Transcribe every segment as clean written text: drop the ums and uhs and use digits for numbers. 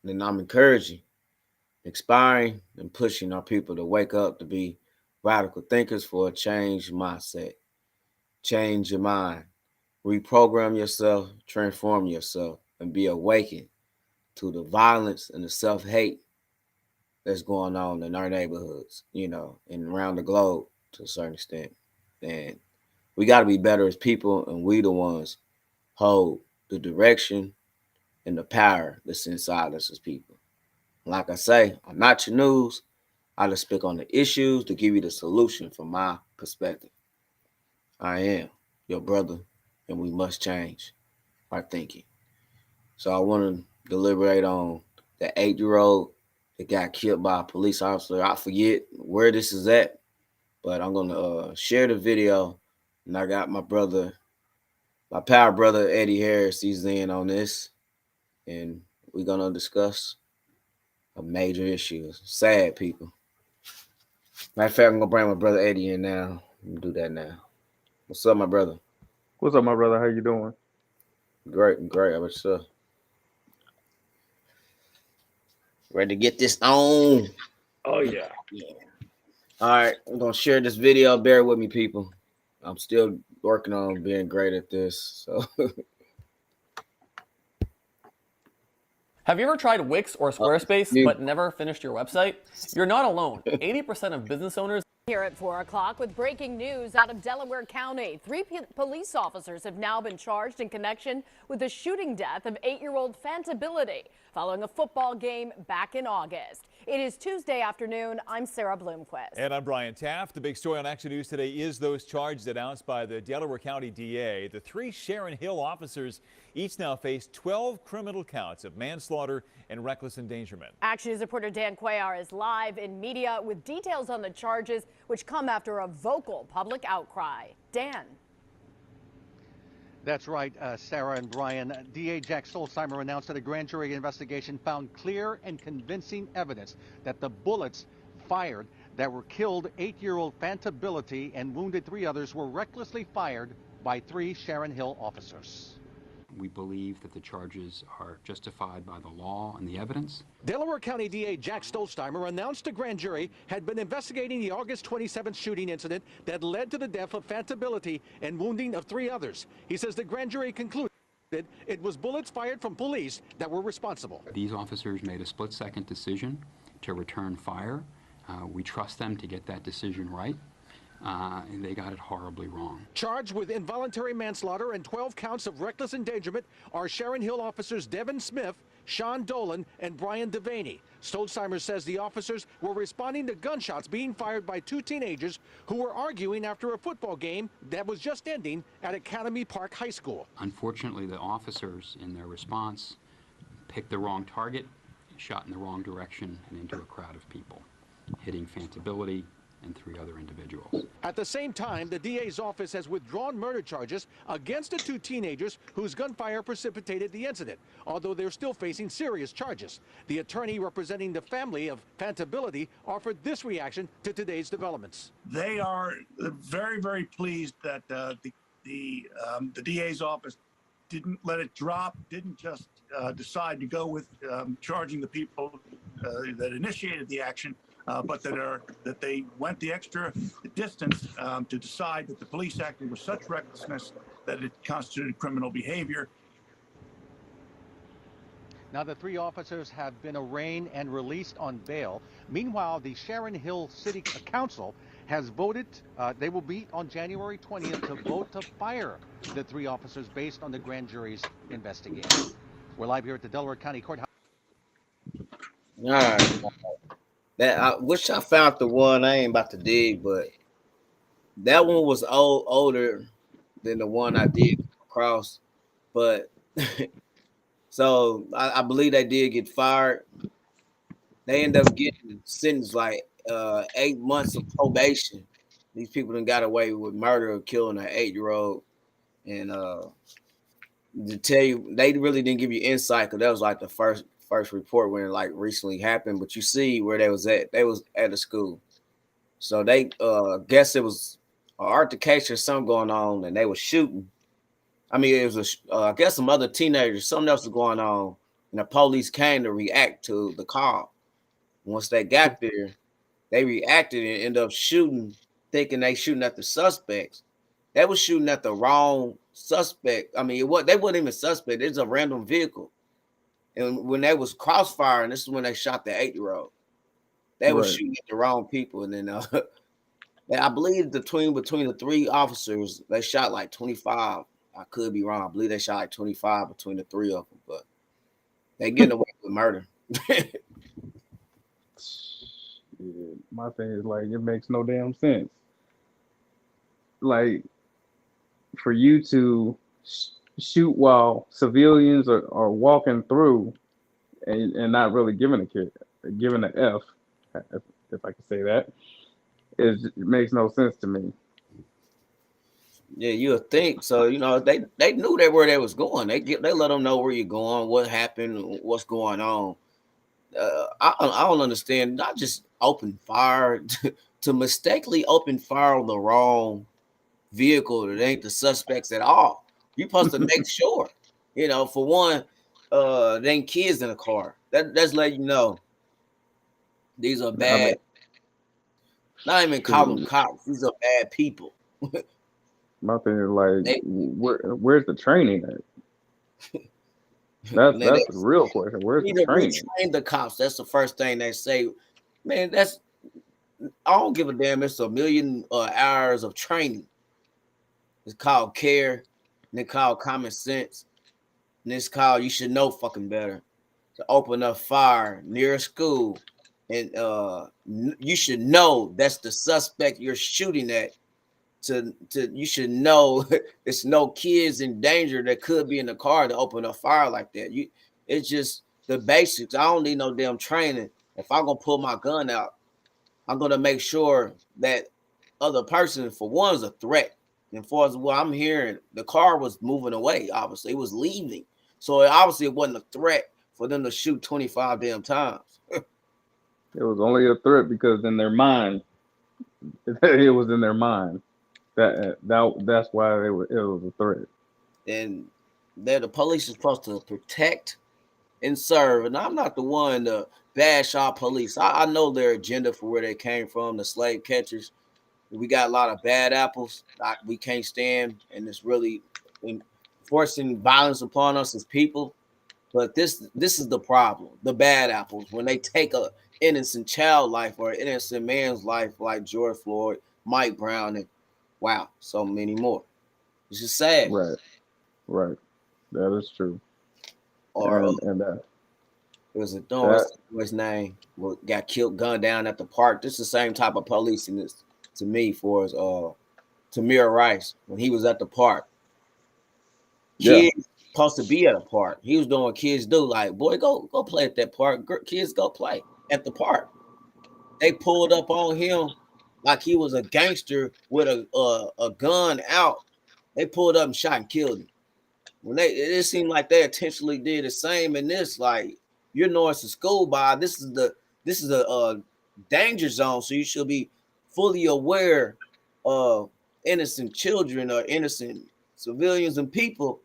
And I'm encouraging, inspiring, and pushing our people to wake up to be radical thinkers for a changed mindset. Change your mind, reprogram yourself, transform yourself, and be awakened to the violence and the self hate that's going on in our neighborhoods, and around the globe to a certain extent. And we got to be better as people, and we the ones hold the direction and the power that's inside us as people. Like I say, I'm not your news. I just speak on the issues to give you the solution from my perspective. I am your brother, and we must change our thinking. So I want to deliberate on the 8-year-old that got killed by a police officer. I forget where this is at, but I'm gonna share the video, and I got my power brother Eddie Harris. He's in on this, and we're gonna discuss a major issue. Sad people. Matter of fact, I'm gonna bring my brother Eddie in now. Do that now. What's up, my brother? What's up, my brother? How you doing? Great, great. How about yourself? Ready to get this on? Oh yeah. Yeah. All right, I'm gonna share this video. Bear with me, people. I'm still working on being great at this. So, Have you ever tried Wix or Squarespace you, but never finished your website? You're not alone. 80% of business owners Here at 4 o'clock with breaking news out of Delaware County. Three police officers have now been charged in connection with the shooting death of 8-year-old Fantability following a football game back in August. It is Tuesday afternoon. I'm Sarah Bloomquist. And I'm Brian Taft. The big story on Action News today is those charges announced by the Delaware County DA. The three Sharon Hill officers each now face 12 criminal counts of manslaughter and reckless endangerment. Action News reporter Dan Cuellar is live in media with details on the charges, which come after a vocal public outcry. Dan. That's right, Sarah and Brian. DA Jack Stolzheimer announced that a grand jury investigation found clear and convincing evidence that the bullets fired that were killed 8-year-old Fantability and wounded 3 others were recklessly fired by 3 Sharon Hill officers. We believe that the charges are justified by the law and the evidence. Delaware County DA Jack Stolzheimer announced a grand jury had been investigating the August 27th shooting incident that led to the death of Fantability and wounding of 3 others. He says the grand jury concluded it was bullets fired from police that were responsible. These officers made a split-second decision to return fire. We trust them to get that decision right. And they got it horribly wrong. Charged with involuntary manslaughter and 12 counts of reckless endangerment are Sharon Hill officers Devin Smith, Sean Dolan, and Brian Devaney. Stolzheimer says the officers were responding to gunshots being fired by 2 teenagers who were arguing after a football game that was just ending at Academy Park High School. Unfortunately, the officers, in their response, picked the wrong target, shot in the wrong direction, and into a crowd of people, hitting Fantability and 3 other individuals. At the same time, the DA's office has withdrawn murder charges against the 2 teenagers whose gunfire precipitated the incident, although they're still facing serious charges. The attorney representing the family of Fantability offered this reaction to today's developments. They are very, very pleased that the DA's office didn't let it drop, didn't just decide to go with charging the people that initiated the action, but that they went the extra distance to decide that the police acted with such recklessness that it constituted criminal behavior. Now, the 3 officers have been arraigned and released on bail. Meanwhile, the Sharon Hill City Council has voted, they will meet on January 20th to vote to fire the 3 officers based on the grand jury's investigation. We're live here at the Delaware County Courthouse. all right. That I wish I found the one. I ain't about to dig, but that one was older than the one I did across. But so I believe they did get fired. They end up getting sentenced like 8 months of probation. These people done got away with murder or killing an 8-year-old. And to tell you, they really didn't give you insight because that was like the first report when it like recently happened. But you see where they was at. They was at a school. So they guess it was an altercation or something going on, and they were shooting. I mean, it was I guess some other teenagers, something else was going on, and the police came to react to the call. Once they got there, they reacted and ended up shooting, thinking they shooting at the suspects. They was shooting at the wrong suspect. I mean, they wasn't even suspect. It's a random vehicle. And when they was crossfiring, this is when they shot the 8-year-old. They were shooting at the wrong people. And then I believe between the 3 officers, they shot like 25. I could be wrong. I believe they shot like 25 between the 3 of them, but they getting away with murder. My thing is like it makes no damn sense. Like for you to shoot while civilians are walking through and not really giving an F, if I can say that, it makes no sense to me. Yeah, you would think so. You know, they knew where they was going. They let them know where you're going, what happened, what's going on. I don't understand. Not just open fire to mistakenly open fire on the wrong vehicle that ain't the suspects at all. You're supposed to make sure, you know, for one, there ain't kids in the car. That's letting you know these are bad. I mean, Not even call them cops. These are bad people. my thing is like, where's the training at? That's the real question. Where's the training? Retrain the cops. That's the first thing they say. Man, I don't give a damn. It's 1 million hours of training. It's called care, and it's called common sense, and it's called you should know fucking better. To open up fire near a school, and you should know that's the suspect you're shooting at. You should know it's no kids in danger that could be in the car to open a fire like that. It's just the basics. I don't need no damn training. If I'm gonna pull my gun out, I'm gonna make sure that other person, for one, is a threat. And for as what I'm hearing, the car was moving away. Obviously, it was leaving, so obviously it wasn't a threat for them to shoot 25 damn times. It was only a threat because in their mind, it was in their mind. That's why it was a threat. And the police is supposed to protect and serve. And I'm not the one to bash our police. I know their agenda for where they came from, the slave catchers. We got a lot of bad apples we can't stand, and it's really forcing violence upon us as people. But this is the problem, the bad apples, when they take a innocent child life or an innocent man's life like George Floyd, Mike Brown, and wow, so many more. It's just sad. Right. That is true. Or and it was what's his name? Got killed, gunned down at the park. This is the same type of policing this to me for Tamir Rice when he was at the park. Kids supposed to be at a park. He was doing kids do like, boy, go play at that park. Kids go play at the park. They pulled up on him like he was a gangster with a gun out. They pulled up and shot and killed him. When it seemed like they intentionally did the same in this. Like, you're knowing it's a school by this is a danger zone, so you should be fully aware of innocent children or innocent civilians and people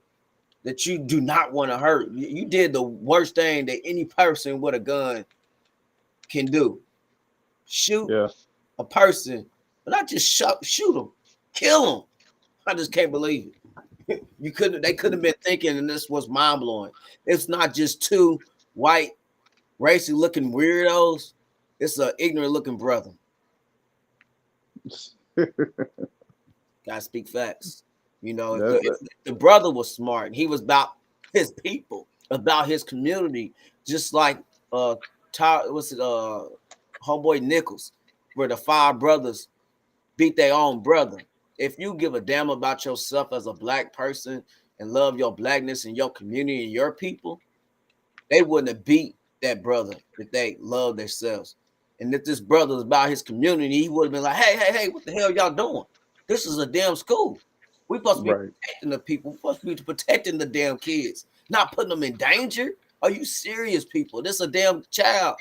that you do not want to hurt. You did the worst thing that any person with a gun can do. Shoot a person, but not just shoot them, kill them. I just can't believe it. They couldn't have been thinking, and this was mind blowing. It's not just 2 white, racy looking weirdos. It's an ignorant looking brother. Gotta speak facts. You know, if the brother was smart, he was about his people, about his community, just like homeboy Nichols, where the 5 brothers beat their own brother. If you give a damn about yourself as a black person and love your blackness and your community and your people, they wouldn't have beat that brother if they loved themselves. And if this brother was about his community, he would have been like, hey, what the hell y'all doing? This is a damn school. We're supposed to be protecting the people. We're supposed to be protecting the damn kids, not putting them in danger. Are you serious, people? This is a damn child.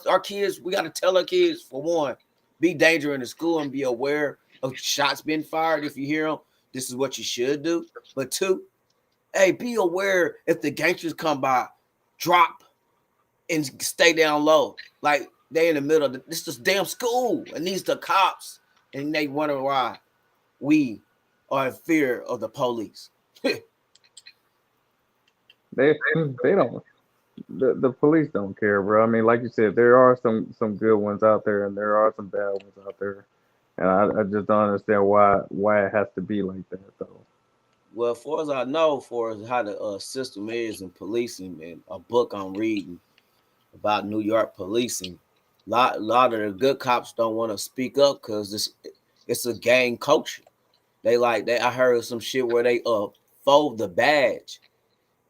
Our kids, we got to tell our kids, for one, be dangerous in the school and be aware of shots being fired. If you hear them, this is what you should do. But 2, hey, be aware if the gangsters come by, drop and stay down low. Like they in the middle of this is damn school and these the cops and they wonder why we are in fear of the police. They don't. The police don't care, bro. I mean, like you said, there are some good ones out there, and there are some bad ones out there, and I just don't understand why it has to be like that, though. Well, far as I know, for as how the system is in policing, and a book I'm reading about New York policing, lot of the good cops don't want to speak up because it's a gang culture. I heard some shit where they fold the badge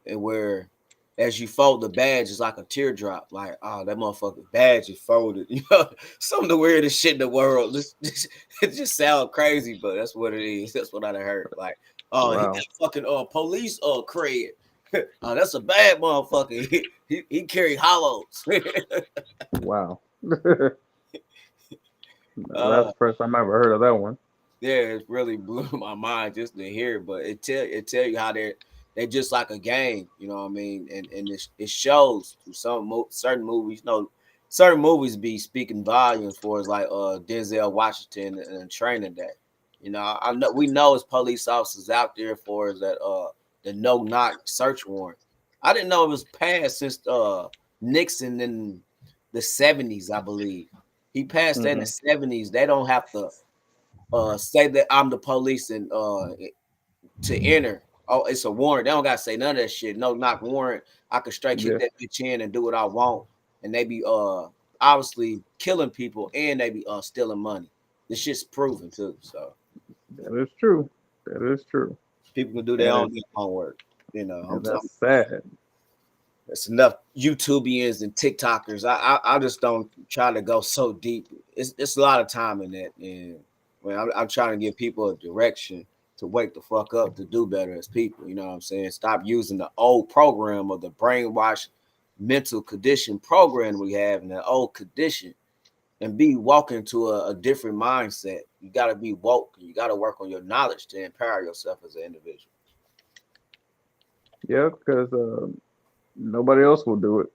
and where as you fold the badge, it's like a teardrop. Like, oh, that motherfucking badge is folded. You know, some of the weirdest shit in the world. It just sounds crazy, but that's what it is. That's what I heard. Like, oh, he Wow. got fucking police cred. Oh, that's a bad motherfucker. He carry hollows. Wow. That's uh, the first time I ever heard of that one. yeah, it really blew my mind just to hear. But it tell you how they're just like a game, you know what I mean? And it shows through certain movies. You know, certain movies be speaking volumes for us, like Denzel Washington and Training Day. You know, I know we know as police officers out there for us that the no knock search warrant. I didn't know it was passed since Nixon in the 70s, I believe. He passed that in the Hmm. 70s. They don't have to say that I'm the police and to enter. Oh, it's a warrant. They don't gotta say none of that shit. No knock warrant. I can straight kick Yeah, that bitch in and do what I want. And they be obviously killing people and they be stealing money. This shit's proven too. So that is true. That is true, people can do their and own it's homework. You know, and that's sad. it's enough YouTubians and TikTokers. I just don't try to go so deep. It's a lot of time in that, and when I'm trying to give people a direction to wake the fuck up to do better as people. You know what I'm saying? Stop using the old program of the brainwash mental condition program we have in the old condition and be walking to a different mindset. You got to be woke. You got to work on your knowledge to empower yourself as an individual. Yeah, because nobody else will do it.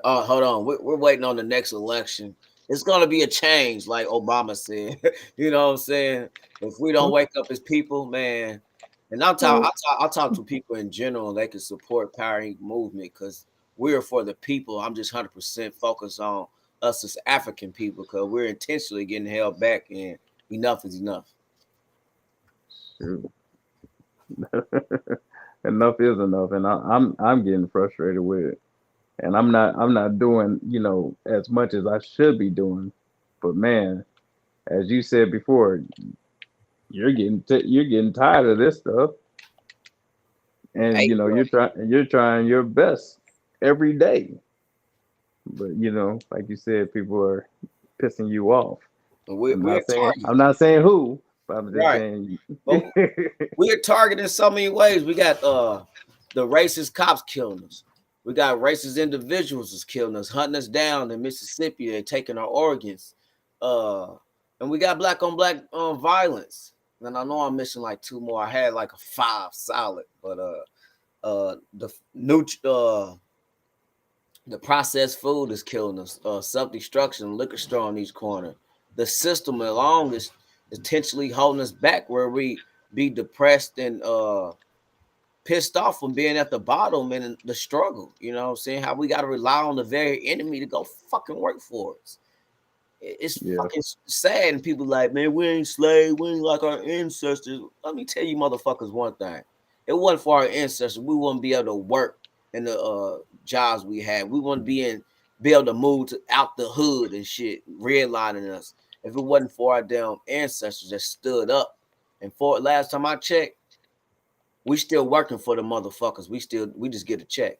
Hold on. We're waiting on the next election. It's going to be a change, like Obama said. You know what I'm saying? If we don't wake up as people, man. And I'll talk to people in general. They can support powering movement because we're for the people. I'm just 100% focused on us as African people because we're intentionally getting held back, and enough is enough. Shoot. Enough is enough, and I'm getting frustrated with it, and I'm not doing as much as I should be doing, but man, as you said before, you're getting tired of this stuff, and Hey, you're trying your best every day, but like you said, people are pissing you off. I'm we're not saying targeted, I'm not saying who, but I'm just right? saying. But we're targeted in so many ways. We got the racist cops killing us. We got racist individuals that's killing us, hunting us down in Mississippi. They're taking our organs. Uh, and we got black on black violence. And I know I'm missing like two more. I had like a 5 solid, but the new the processed food is killing us. Self destruction, liquor store on each corner. The system alone is intentionally holding us back where we be depressed and pissed off from being at the bottom and the struggle. You know what I'm saying? How we got to rely on the very enemy to go fucking work for us. It's Yeah. fucking sad. And people like, man, we ain't slaves. We ain't like our ancestors. Let me tell you motherfuckers one thing. It wasn't for our ancestors. We wouldn't be able to work in the jobs we had. We wouldn't be able to move out the hood and shit, redlining us. If it wasn't for our damn ancestors that stood up. And for last time I checked, we still working for the motherfuckers. We just get a check.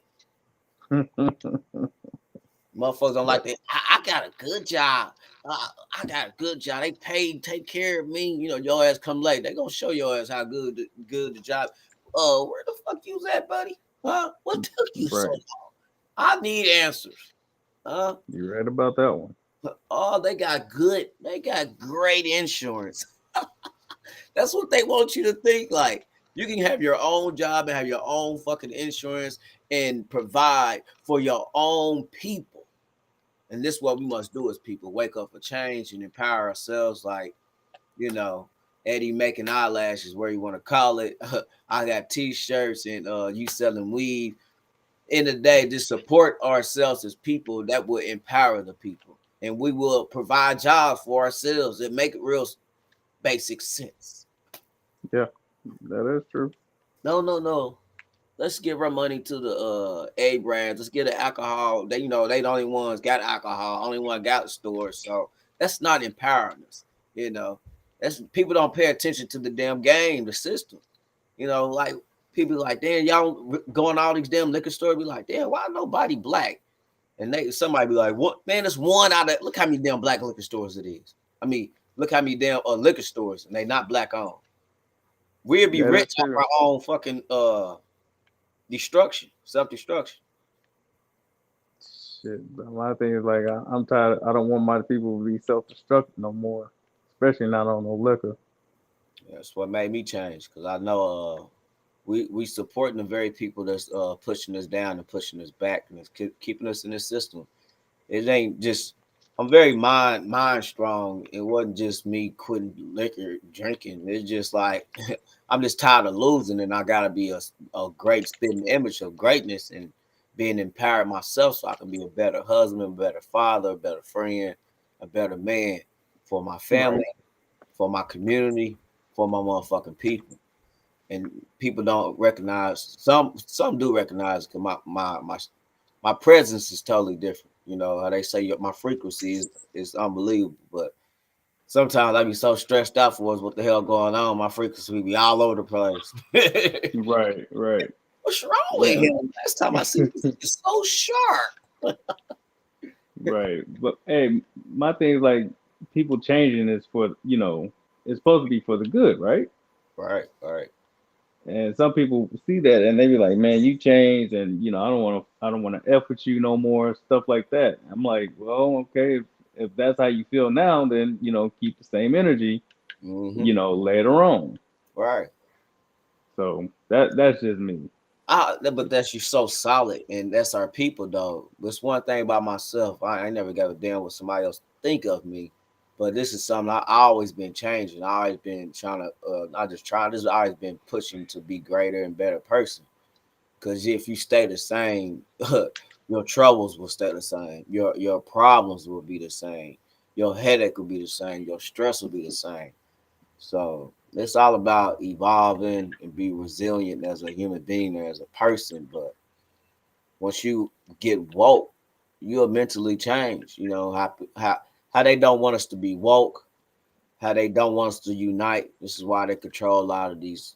Motherfuckers don't like that. I got a good job. I got a good job. They paid, take care of me. You know, your ass come late. They gonna show your ass how good the job. Where the fuck you was at, buddy? Huh? What took you so Right. long? I need answers. Huh? You're right about that one. Oh, they got great insurance. That's what they want you to think. Like you can have your own job and have your own fucking insurance and provide for your own people. And this is what we must do as people: wake up for change and empower ourselves. Like, you know, Eddie making eyelashes, where you want to call it. I got t-shirts, and you selling weave. In the day, just support ourselves as people that will empower the people, and we will provide jobs for ourselves and make it real basic sense. Yeah, that is true. No. Let's give our money to the A brands. Let's get the alcohol. They, they the only ones got alcohol, only one got the store. So that's not empowering us. You know, that's people don't pay attention to the damn game, the system. Like people like, damn, y'all going to all these damn liquor stores. Be like, damn, why nobody black? And somebody be like, what, man? It's one out of, look how many damn black liquor stores it is. I mean, look how many damn liquor stores, and they not black owned. We'll be That is rich off true. our own fucking destruction, self-destruction. Shit, but my thing is like I'm tired. I don't want my people to be self-destructive no more, especially not on no liquor. That's what made me change, because I know we supporting the very people that's pushing us down and pushing us back, and it's keeping us in this system. It ain't just, I'm very mind strong. It wasn't just me quitting liquor drinking. It's just like I'm just tired of losing, and I gotta be a great spitting image of greatness and being empowered myself, so I can be a better husband, a better father, a better friend, a better man for my family, Right. for my community, for my motherfucking people. And people don't recognize, some do recognize, because my presence is totally different. How they say my frequency is unbelievable, but sometimes I be so stressed out for what the hell going on. My frequency be all over the place. Right. Right. What's wrong with Yeah. him? Last time I see this, it's so sharp. Right. But hey, my thing is like people changing is for it's supposed to be for the good, right? Right. And some people see that and they be like, "Man, you changed, and I don't want to f with you no more," stuff like that. I'm like, well, okay, if that's how you feel now, then keep the same energy, Hmm. later on. Right. So that's just me. But that's you so solid, and that's our people though. That's one thing about myself. I ain't never gave a damn what somebody else think of me. But this is something I always been changing. I always been trying to not just trying, this has always been pushing to be greater and better person. Cause if you stay the same, your troubles will stay the same. Your problems will be the same. Your headache will be the same. Your stress will be the same. So it's all about evolving and be resilient as a human being or as a person. But once you get woke, you'll mentally change. How they don't want us to be woke, how they don't want us to unite. This is why they control a lot of these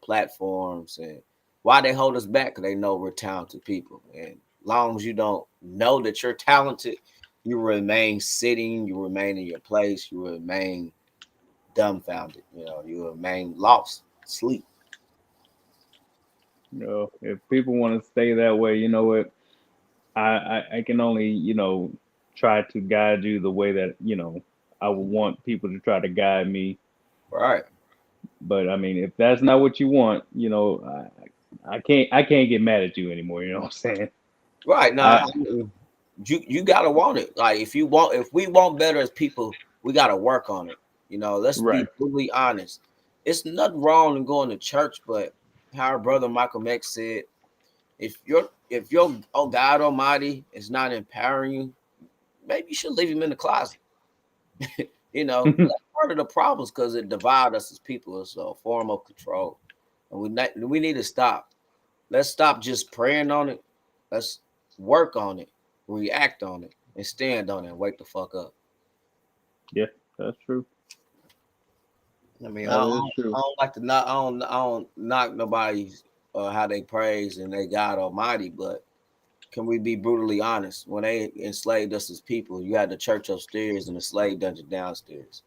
platforms, and why they hold us back, because they know we're talented people. And long as you don't know that you're talented, you remain sitting, you remain in your place, you remain dumbfounded. You remain lost, sleep. If people want to stay that way, you know what? I can only try to guide you the way that I would want people to try to guide me. Right. But I mean, if that's not what you want, I can't get mad at you anymore. You know what I'm saying? Right. Now, I you gotta want it. Like if we want better as people, we gotta work on it. Let's Right. be brutally honest. It's nothing wrong in going to church, but how our brother Michael X said, if your oh God Almighty is not empowering you, maybe you should leave him in the closet. That's part of the problems, because it divides us as people. It's a form of control, and we need to stop. Let's stop just praying on it. Let's work on it, react on it, and stand on it and wake the fuck up. Yeah, that's true. I mean, That is true. I don't like to knock. I don't knock nobody's how they praise and they God Almighty, but can we be brutally honest? When they enslaved us as people, you had the church upstairs and the slave dungeon downstairs.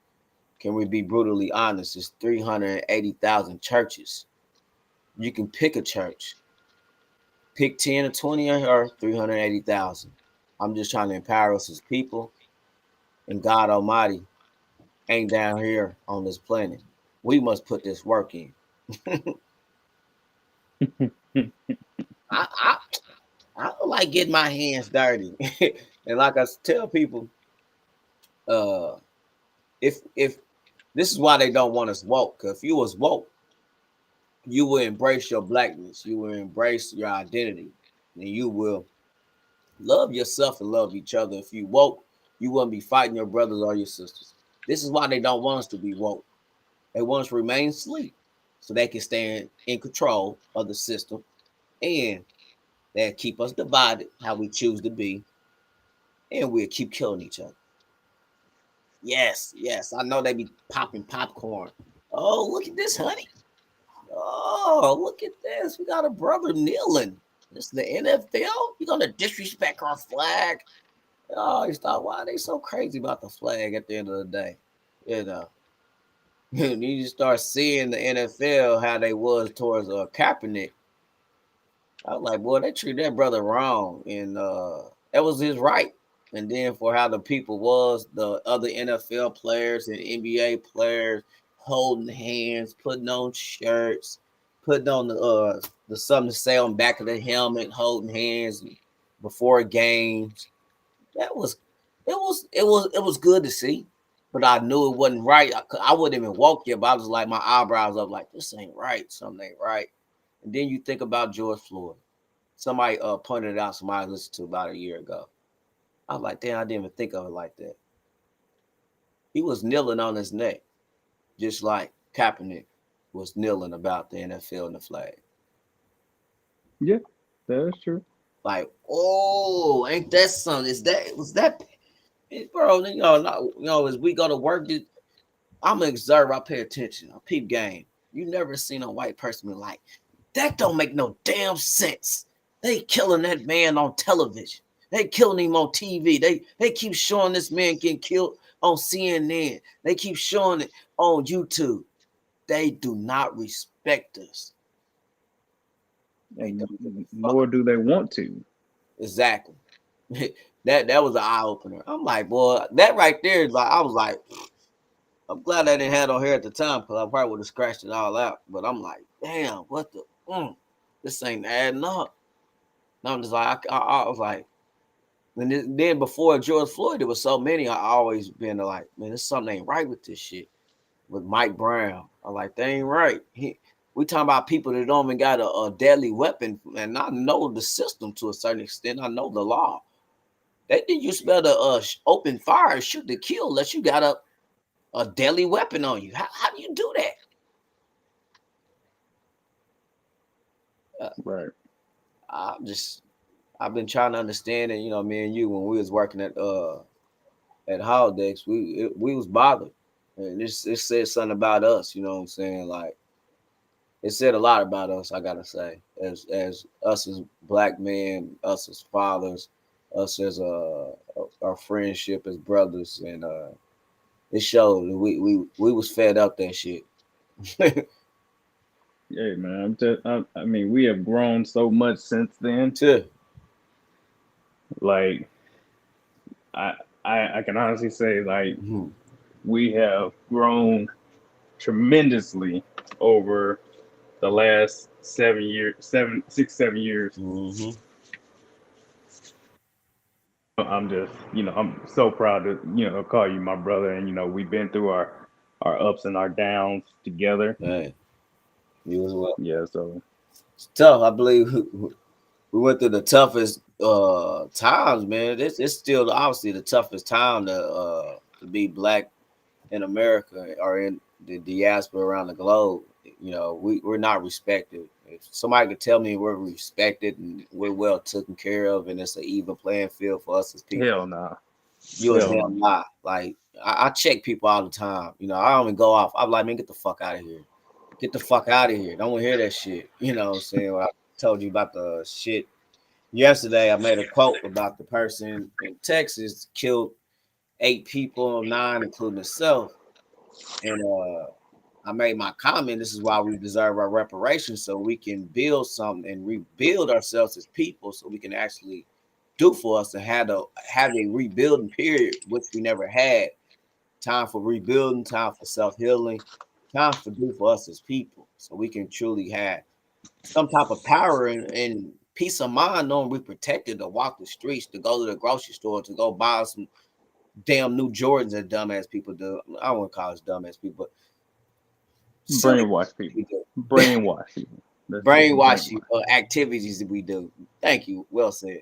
Can we be brutally honest? It's 380,000 churches. You can pick a church, pick 10 or 20 or 380,000. I'm just trying to empower us as people, and God Almighty ain't down here on this planet. We must put this work in. I I don't like getting my hands dirty. And like I tell people, uh, if this is why they don't want us woke. 'Cause if you was woke, you will embrace your blackness. You will embrace your identity, and you will love yourself and love each other. If you woke, you wouldn't be fighting your brothers or your sisters. This is why they don't want us to be woke. They want us to remain asleep so they can stay in control of the system, and they keep us divided how we choose to be, and we'll keep killing each other. Yes, yes, I know they be popping popcorn. Oh, look at this, honey. Oh, look at this. We got a brother kneeling. This is the NFL. You gonna disrespect our flag? Oh, you thought, why are they so crazy about the flag at the end of the day? You know, you just start seeing the NFL how they was towards Kaepernick. I was like, boy, they treat that brother wrong, and that was his right. And then for how the people was, the other NFL players and NBA players holding hands, putting on shirts, putting on the something to say on the back of the helmet, holding hands before games. That was it was good to see, but I knew it wasn't right. I wouldn't even walk yet, but I was like my eyebrows up, like this ain't right. Something ain't right. And then you think about George Floyd. Somebody pointed it out. Somebody listened to about a year ago. I was like, damn, I didn't even think of it like that. He was kneeling on his neck, just like Kaepernick was kneeling about the NFL and the flag. Yeah, that is true. Like, oh, ain't that something? Is that was that, bro? As we go to work, dude, I'm an observer. I pay attention. I peep game. You never seen a white person be like, that don't make no damn sense. They killing that man on television. They killing him on TV. They keep showing this man getting killed on CNN. They keep showing it on YouTube. They do not respect us. They And don't give a fuck. nor do they want to. Exactly. That was an eye opener. I'm like, boy, that right there is like I was like, I'm glad I didn't have no hair at the time because I probably would have scratched it all out. But I'm like, damn, what the this ain't adding up. And I'm just like, I was like, and then before George Floyd, there was so many. I always been like, man, there's something ain't right with this shit. With Mike Brown, I'm like, they ain't right. We talking about people that don't even got a deadly weapon, and I know the system to a certain extent. I know the law. They didn't use to be able to open fire, and shoot to kill, unless you got a deadly weapon on you. How do you do that? Right. I'm just I've been trying to understand it. Me and you when we was working at Holidays, we was bothered, and it said something about us. You know what I'm saying? Like it said a lot about us. I gotta say, as us as black men, us as fathers, us as our friendship as brothers, and it showed. We was fed up that shit. Yeah, man. I mean, we have grown so much since then. Too. Like, I, I can honestly say, like, Mhm. we have grown tremendously over the last 7 years, 6, 7 years. Mhm. I'm just, I'm so proud to, call you my brother, and we've been through our ups and our downs together. Hey, you as well. Yeah, so It's tough. I believe we went through the toughest times, man. It's still obviously the toughest time to be black in America or in the diaspora around the globe. We're not respected. If somebody could tell me we're respected and we're well taken care of, and it's an even playing field for us as people, hell nah, you as hell hell no. not. Like I check people all the time. I don't even go off. I'm like, man, get the fuck out of here. Get the fuck out of here. Don't want to hear that shit. You know what I'm saying? When I told you about the shit yesterday, I made a quote about the person in Texas killed 8 people, 9 including himself. And I made my comment, this is why we deserve our reparations, so we can build something and rebuild ourselves as people, so we can actually do for us and have a rebuilding period, which we never had. Time for rebuilding, time for self-healing, time for do for us as people, so we can truly have some type of power and peace of mind knowing we protected to walk the streets, to go to the grocery store, to go buy some damn new Jordans that dumbass people do. I don't want to call us dumbass people, but silly Brainwash people. we do. Brainwash people. That's it. Brainwash activities that we do. Thank you. Well said.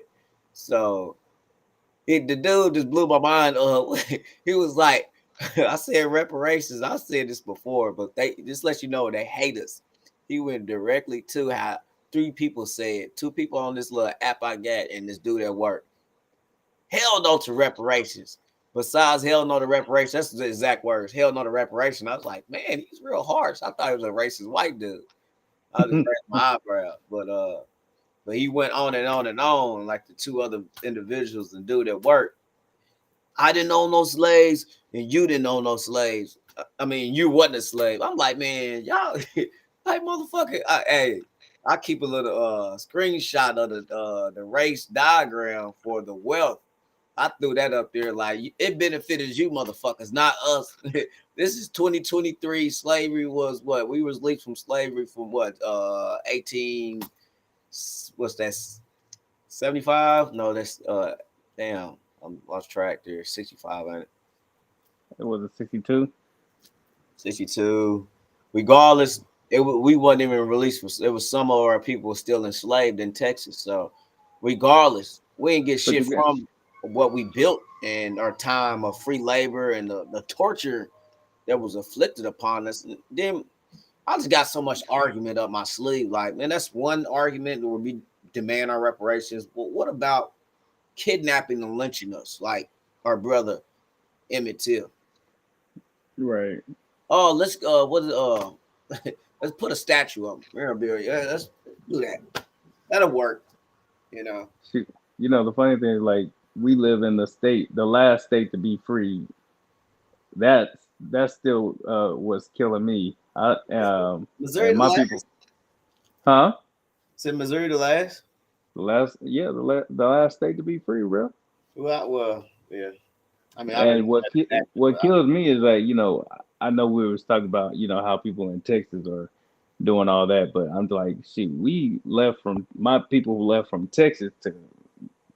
So the dude just blew my mind. He was like, I said reparations. I said this before, but they just let you know they hate us. He went directly to how 3 people said, 2 people on this little app I got, and this dude at work. Hell no to reparations. Besides hell no to reparations, that's the exact words. Hell no to reparation. I was like, man, he's real harsh. I thought he was a racist white dude. I just raised my eyebrow, but he went on and on and on, like the 2 other individuals and dude at work. I didn't own no slaves, and you didn't own no slaves. I mean, you wasn't a slave. I'm like, man, y'all, like motherfucker. I keep a little screenshot of the race diagram for the wealth. I threw that up there like it benefited you motherfuckers, not us. This is 2023. Slavery was what? We was released from slavery from what? 18. What's that? 75? No, that's damn. I'm lost track there. 65 on it. It was a 62. 62. Regardless, we wasn't even released from. It was some of our people still enslaved in Texas. So, regardless, we didn't get shit from what we built and our time of free labor and the torture that was afflicted upon us. And then I just got so much argument up my sleeve. Like, man, that's one argument where we demand our reparations. But what about kidnapping and lynching us, like our brother Emmett Till? Right. Oh, let's let's put a statue up. Yeah, let's do that. That'll work. You know. Shoot. You know, the funny thing is, like, we live in the last state to be free. That still was killing me. Missouri, my people, huh? Is Missouri the last? The last state to be free, bro. Well, yeah. I mean, and what kills me is that, you know, I know we was talking about, you know, how people in Texas are doing all that, but I'm like, shit, my people who left from Texas to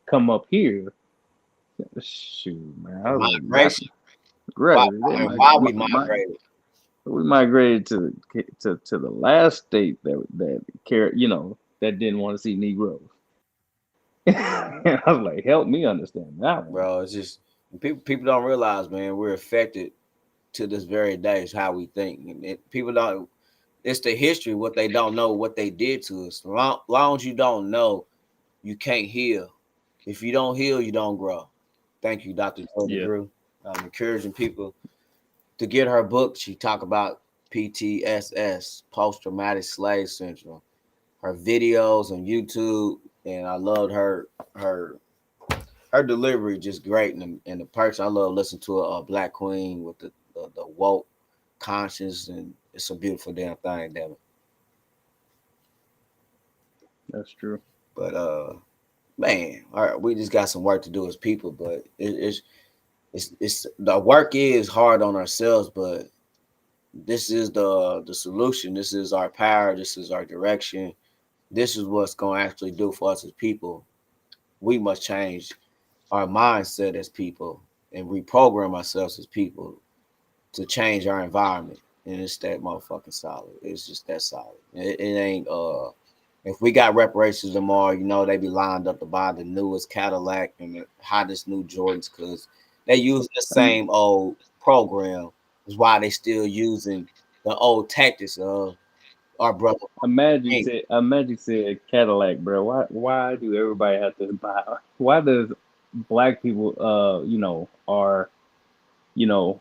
come up here. Shoot, man, I was migration. Right. Why we migrated? We migrated to the last state that cared, you know, that didn't want to see Negroes. I was like, help me understand that one. Bro, it's just people don't realize, man, we're affected to this very day. Is how we think. And people don't. It's the history. What they don't know, what they did to us. Long as you don't know, you can't heal. If you don't heal, you don't grow. Thank you, Dr. Jordan Drew. I'm encouraging people to get her book. She talk about PTSS, post-traumatic slave syndrome. Her videos on YouTube, and I loved her delivery, just great. And the person, I love listening to a black queen with the woke conscience, and it's a beautiful damn thing, damn it. That's true. But man, all right, we just got some work to do as people, but it's the work is hard on ourselves, but this is the solution. This is our power. This is our direction. This is what's going to actually do for us as people. We must change our mindset as people and reprogram ourselves as people to change our environment. And it's that motherfucking solid. It's just that solid. It ain't if we got reparations tomorrow, you know, they be lined up to buy the newest Cadillac and the hottest new Jordans because they use the same old program. Is why they still using the old tactics of our brother. Magic said Cadillac, bro. Why do everybody have to buy? Why does black people, you know, are, you know,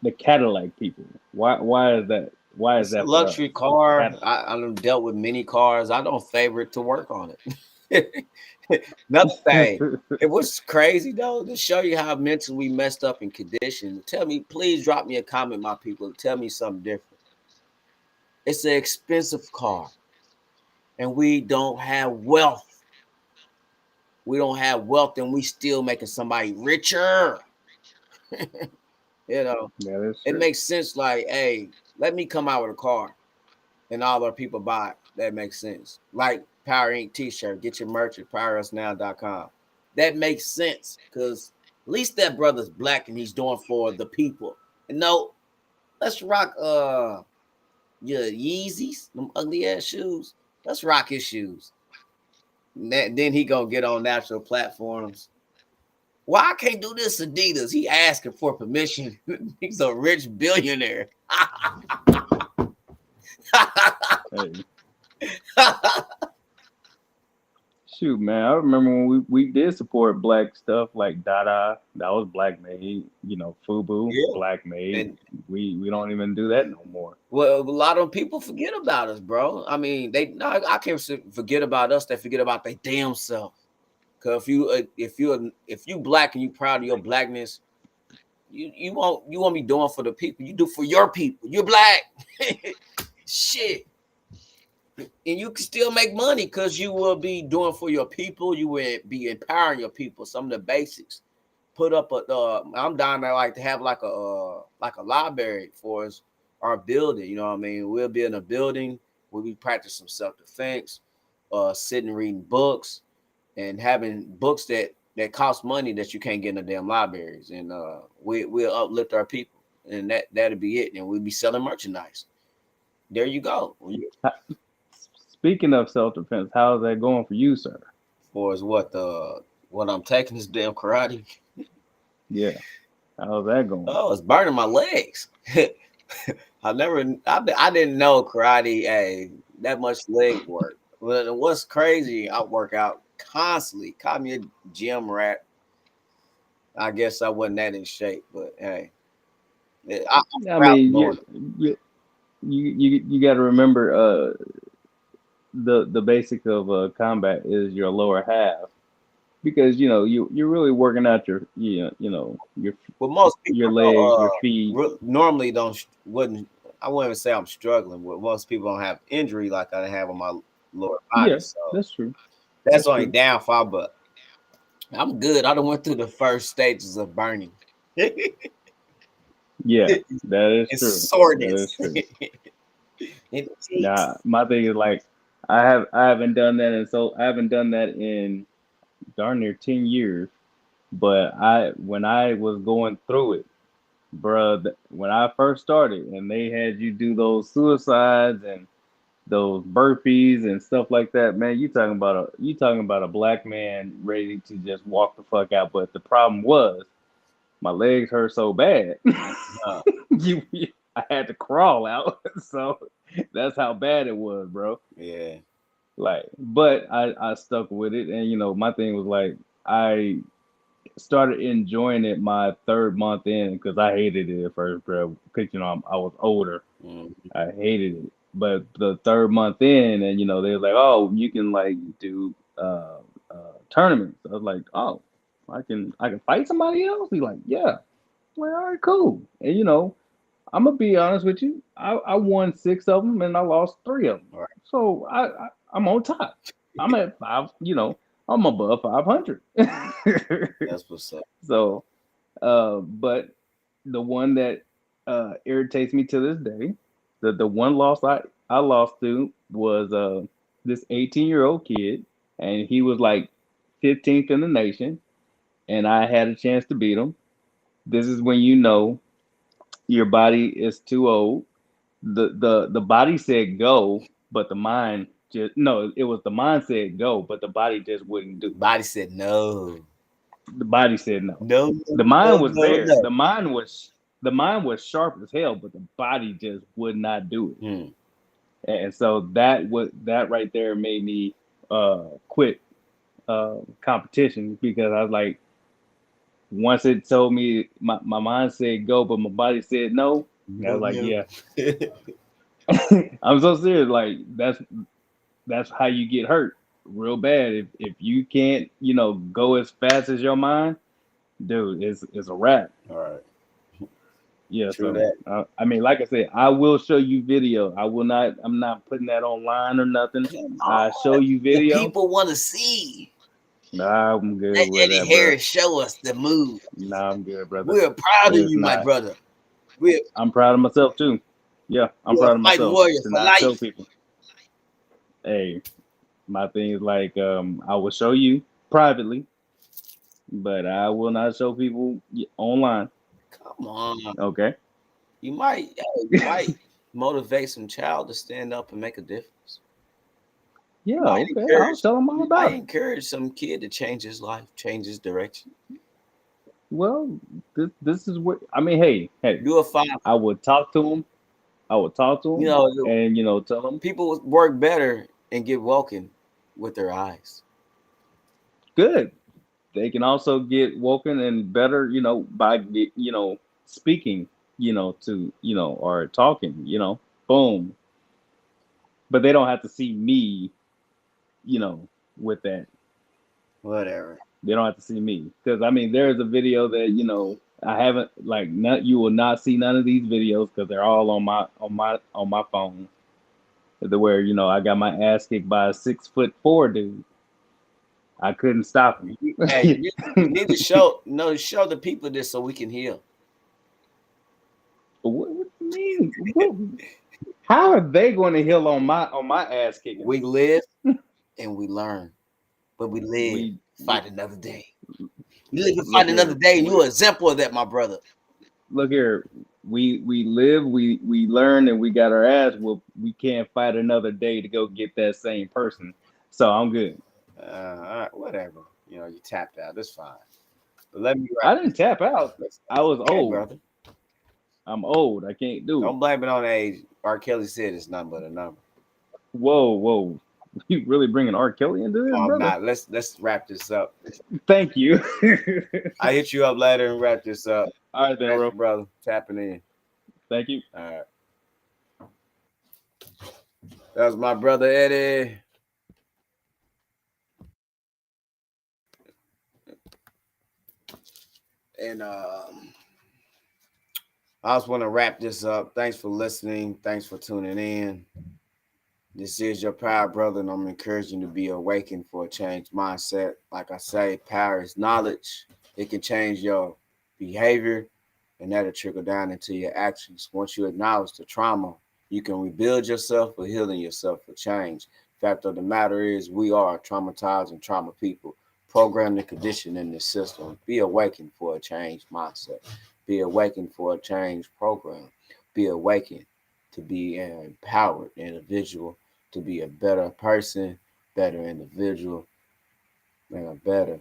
the Cadillac people? Why is that? Why is that a luxury car? I done dealt with many cars. I don't favor it to work on it. Another thing, it was crazy though to show you how mentally we messed up in condition. Tell me, please drop me a comment, my people. Tell me something different. It's an expensive car, and we don't have wealth. We don't have wealth, and we still making somebody richer. You know, it makes sense. Like, hey, let me come out with a car, and all our people buy it. That makes sense. Like powerinc t-shirt. Get your merch at powerusnow.com. That makes sense because at least that brother's black and he's doing for the people. And no, let's rock your Yeezys, them ugly ass shoes. Let's rock his shoes. Then he gonna get on national platforms. Why I can't do this Adidas? He asking for permission. He's a rich billionaire. Hey. Shoot, man, I remember when we did support black stuff like Dada. That was black made. You know, FUBU, black made. And we don't even do that no more. Well, a lot of people forget about us, bro. I mean, I can't forget about us. They forget about their damn self. Cause if you black and you proud of your blackness, you won't be doing for the people. You do for your people. You're black. Shit. And you can still make money because you will be doing for your people. You will be empowering your people. Some of the basics. Put up I'm down there like to have like a library for us, our building. You know what I mean? We'll be in a building where we practice some self-defense, sitting reading books, and having books that cost money that you can't get in the damn libraries. And we'll uplift our people, and that'll be it. And we'll be selling merchandise. There you go. Speaking of self-defense, how's that going for you, sir? For as what I'm taking this damn karate. Yeah. How's that going? Oh, it's burning my legs. I didn't know karate, that much leg work. Well, what's crazy, I work out constantly. Call me a gym rat. I guess I wasn't that in shape, but hey. I mean, you got to remember the basic of combat is your lower half, because you're really working out your most people your legs, your feet. Normally wouldn't even say I'm struggling, but most people don't have injury like I have on my lower body. Yeah, so that's true. That's only downfall, but I'm good. I done went through the first stages of burning. Yeah, that is true. Soreness. That is true. Nah, my thing is like I haven't done that, and so I haven't done that in darn near 10 years. But when I was going through it, bruh, when I first started, and they had you do those suicides and those burpees and stuff like that, man, you talking about a black man ready to just walk the fuck out. But the problem was my legs hurt so bad. I had to crawl out. So that's how bad it was, bro. Yeah. But I stuck with it, and my thing was like I started enjoying it my 3rd month in, because I hated it at first, bro. Because I was older. I hated it. But the 3rd month in, and they were like, "Oh, you can like do tournaments." I was like, "Oh, I can fight somebody else." He's like, "Yeah." I'm like, all right, cool. And I'm gonna be honest with you. I won 6 of them and I lost 3 of them. Right. So I'm on top. I'm at 5. I'm above 500. That's what's up. So, but the one that irritates me to this day, the one loss I lost to was this 18-year-old kid, and he was like 15th in the nation, and I had a chance to beat him. This is when your body is too old. The body said go, but the mind it was the mind said go, but the body just wouldn't do. Body said no. The body said no. No. The mind was there. No. The mind was sharp as hell, but the body just would not do it. And so that right there made me quit competition, because I was like, once it told me my mind said go, but my body said no, I was like, yeah. I'm so serious. Like that's how you get hurt real bad. If you can't, go as fast as your mind, dude, it's a wrap. All right. Yeah. True so I mean, like I said, I will show you video. I'm not putting that online or nothing. I show you video. People want to see. Nah, I'm good. Let with Eddie that, Harris show us the move. Nah, I'm good, brother. We're proud of you, my brother. I'm proud of myself too. Yeah, I'm proud of myself. Warrior to for not life. tell people, hey, My thing is like, I will show you privately, but I will not show people online. Come on. Okay. You might motivate some child to stand up and make a difference. Yeah. You might Okay. I'll encourage tell them all you might about it. encourage some kid to change his life, change his direction. Well, this is what I mean. Hey, Do a father. I would talk to them. I would talk to You them, know, and tell them people work better and get woken with their eyes. good. They can also get woken and better, by speaking, to or talking, boom. But they don't have to see me, with that. Whatever. They don't have to see me because I mean, there is a video that I haven't like. Not you will not see none of these videos because they're all on my phone. The where I got my ass kicked by a 6'4" dude. I couldn't stop him. Hey, you need to show the people this so we can heal. What do you mean? How are they going to heal on my ass kicking? We live and we learn, but we live, We fight another day. You live and look fight another here. day, and you're an example of that, my brother. Look here. We live, we learn, and we got our ass whooped. We can't fight another day to go get that same person. So I'm good. All right, whatever. You tapped out. That's fine. But let me I wrap didn't this up. tap out. I was Okay, old. brother. I'm old. I can't do it. Don't blame it on age. R. Kelly said it's nothing but a number. Whoa. You really bringing R. Kelly into this, No, I'm brother? not. Let's wrap this up. Thank you. I hit you up later and wrap this up. All right, then, Thanks, bro. brother. Tapping in. Thank you. All right. That was my brother Eddie. And I just want to wrap this up. Thanks for listening. Thanks for tuning in. This is your power brother, and I'm encouraging you to be awakened for a changed mindset. Like I say, power is knowledge. It can change your behavior, and that'll trickle down into your actions. Once you acknowledge the trauma, you can rebuild yourself for healing yourself for change. Fact of the matter is, we are traumatized and trauma people, programmed and conditioned in this system. Be awakened for a changed mindset. Be awakened for a changed program. Be awakened to be an empowered individual, to be a better person, better individual, and a better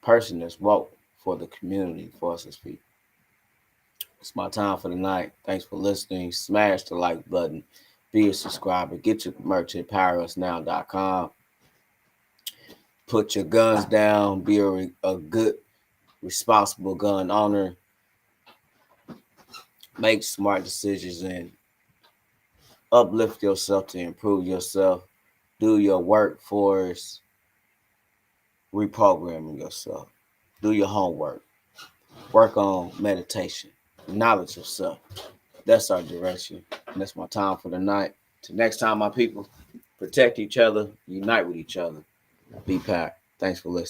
person that's woke for the community, for us as people. It's my time for the night. Thanks for listening. Smash the like button. Be a subscriber. Get your merch at powerusnow.com. Put your guns down. Be a good, responsible gun owner. Make smart decisions and uplift yourself to improve yourself. Do your work for us. Reprogramming yourself. Do your homework. Work on meditation. Acknowledge yourself. That's our direction. And that's my time for the night. Till next time, my people, protect each other, unite with each other. Be packed. Thanks for listening.